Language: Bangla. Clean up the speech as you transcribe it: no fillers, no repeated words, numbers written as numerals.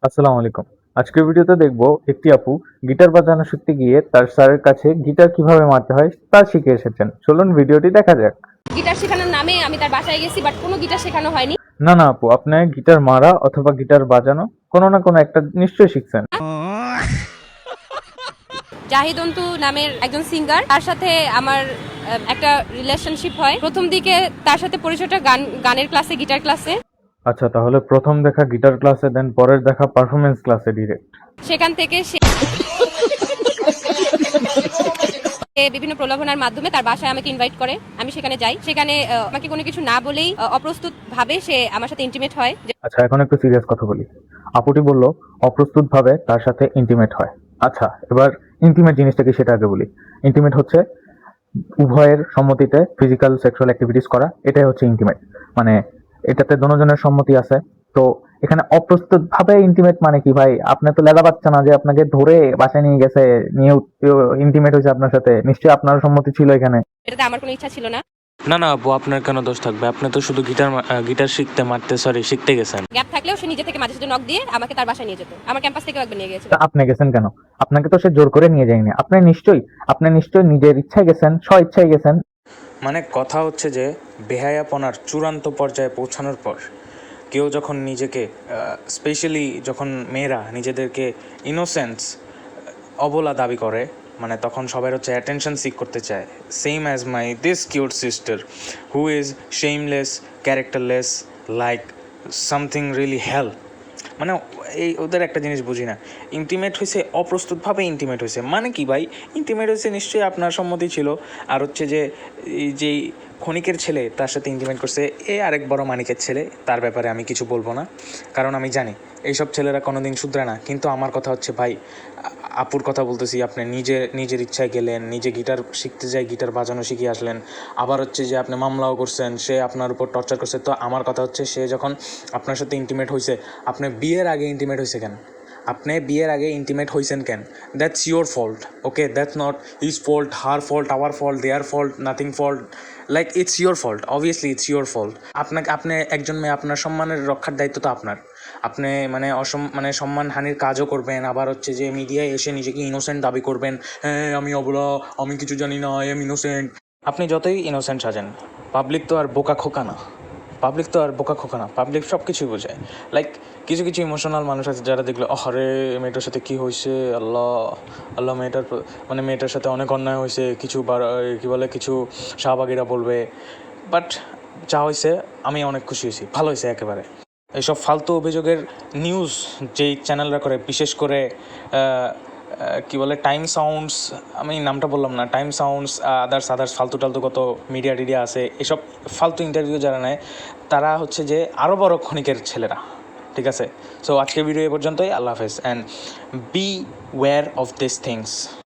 আসসালামু আলাইকুম। আজকের ভিডিওতে দেখব একটি আপু গিটার বাজানো শিখতে গিয়ে তার স্যারের কাছে গিটার কিভাবে মারতে হয় তা শিখে এসেছেন। চলুন ভিডিওটি দেখা যাক। গিটার শেখানোর নামে আমি তার বাসায় গেছি, বাট কোনো গিটার শেখানো হয়নি। না না আপু, আপনি গিটার মারা অথবা গিটার বাজানো কোনো না কোনো একটা নিশ্চয়ই শিখছেন। জাহিদ অন্তু নামের একজন সিঙ্গার, তার সাথে আমার একটা রিলেশনশিপ হয়। প্রথম দিকে তার সাথে পরিচয়টা গানের ক্লাসে, গিটার ক্লাসে। আচ্ছা, তাহলে প্রথম দেখা গিটার ক্লাসে, দেন পরের দেখা পারফরমেন্স ক্লাসে ডিরেক্ট। সেখান থেকে সে বিভিন্ন প্রলোভনের মাধ্যমে তার বাসায় আমাকে ইনভাইট করে। আমি সেখানে যাই। সেখানে আমাকে কোনো কিছু না বলেই অপ্রস্তুত ভাবে সে আমার সাথে ইন্টিমেট হয়। আচ্ছা, এখন একটু সিরিয়াস কথা বলি। আপুটি বলল অপ্রস্তুত ভাবে তার সাথে ইন্টিমেট হয়। আচ্ছা, এবার ইন্টিমেট জিনিসটা কি সেটা আগে বলি। ইন্টিমেট হচ্ছে উভয়ের সম্মতিতে ফিজিক্যাল সেক্সুয়াল অ্যাক্টিভিটিস করা, এটাই হচ্ছে ইন্টিমেট। মানে এটাতে দোনোজনের সম্মতি আছে। তো এখানে অপ্রস্তুত ভাবে ইন্টিমেট মানে কি ভাই? আপনি তো লেদা বাচ্চা না যে আপনাকে ধরে বাসায় নিয়ে গেছে, নিয়ে ইন্টিমেট হয়েছে আপনার সাথে। নিশ্চয়ই আপনার সম্মতি ছিল এখানে। এটাতে আমার কোনো ইচ্ছা ছিল না। না না আপু, আপনার কেন দোষ থাকবে? আপনি তো শুধু গিটার শিখতে গেছেন। গ্যাপ থাকলেও সে নিজে থেকে মাঝে সাঝে নক দিয়ে আমাকে তার বাসায় নিয়ে যেত। আমার ক্যাম্পাস থেকেও একবার নিয়ে গেছিল। তা আপনি গেছেন কেন? আপনাকে তো সে জোর করে নিয়ে যায়নি। আপনি নিশ্চয়ই নিজের ইচ্ছায় গেছেন, স্ব ইচ্ছায় গেছেন। মানে কথা হচ্ছে যে বেহায়াপনার চূড়ান্ত পর্যায়ে পৌঁছানোর পর কেউ যখন নিজেকে, স্পেশালি যখন মেয়েরা নিজেদেরকে ইনোসেন্স অবলা দাবি করে, মানে তখন সবাই হচ্ছে অ্যাটেনশন সিক করতে চায়। Same as my this cute sister who is shameless, characterless, like something really hell. মানে এই ওদের একটা জিনিস বুঝি না, ইন্টিমেট হয়েছে অপ্রস্তুতভাবে ইন্টিমেট হয়েছে মানে কি ভাই? ইন্টিমেট হয়েছে নিশ্চয়ই আপনার সম্মতি ছিল। আর হচ্ছে যে এই যেই ক্ষণিকের ছেলে তার সাথে ইন্টিমেট করছে, এ আরেক বড় মানিকের ছেলে, তার ব্যাপারে আমি কিছু বলবো না, কারণ আমি জানি এইসব ছেলেরা কোনোদিন শুধরে না। কিন্তু আমার কথা হচ্ছে ভাই, আপুর কথা বলতেছি, আপনি নিজের ইচ্ছায় গেলেন, নিজে গিটার শিখতে যাই গিটার বাজানো শিখে আসলেন, আবার হচ্ছে যে আপনি মামলাও করছেন, সে আপনার উপর টর্চার করছে। তো আমার কথা হচ্ছে, সে যখন আপনার সাথে ইন্টিমেট হয়েছে, আপনি বিয়ের আগে ইন্টিমেট হয়েছে কেন? আপনি বিয়ের আগে ইন্টিমেট হয়েছেন কেন? That's your fault, okay? That's not his fault, her fault, our fault, their fault, nothing fault. Like it's your fault, obviously it's your fault. আপনি একজন মেয়ে, আপনার সম্মানের রক্ষার দায়িত্ব তো আপনার। আপনি মানে সম্মানহানির কাজও করবেন, আবার হচ্ছে যে মিডিয়ায় এসে নিজেকে ইনোসেন্ট দাবি করবেন, হ্যাঁ আমি অবলা, আমি কিছু জানি না, আই এম ইনোসেন্ট। আপনি যতই ইনোসেন্ট সাজেন, পাবলিক তো আর বোকা খোকা না। পাবলিক সব কিছুই বোঝায়। লাইক কিছু কিছু ইমোশনাল মানুষ আছে যারা দেখলে, আরে মেয়েটার সাথে কী হয়েছে, আল্লাহ আল্লাহ, মেয়েটার সাথে অনেক অন্যায় হয়েছে, কিছু শাহবাগিরা বলবে। বাট যা হয়েছে আমি অনেক খুশি হয়েছি, ভালো হয়েছে একেবারে। এইসব ফালতু অভিযোগের নিউজ যেই চ্যানেলরা করে, বিশেষ করে টাইম সাউন্ডস, আমি নামটা বললাম না, টাইম সাউন্ডস, আদার্স ফালতু টালতু কত মিডিয়া আছে, এসব ফালতু ইন্টারভিউ যারা নেয়, তারা হচ্ছে যে আরও বড় ক্ষণিকের ছেলেরা। ঠিক আছে? সো আজকের ভিডিও এ পর্যন্তই। আল্লাহ হাফেজ, and beware of this things.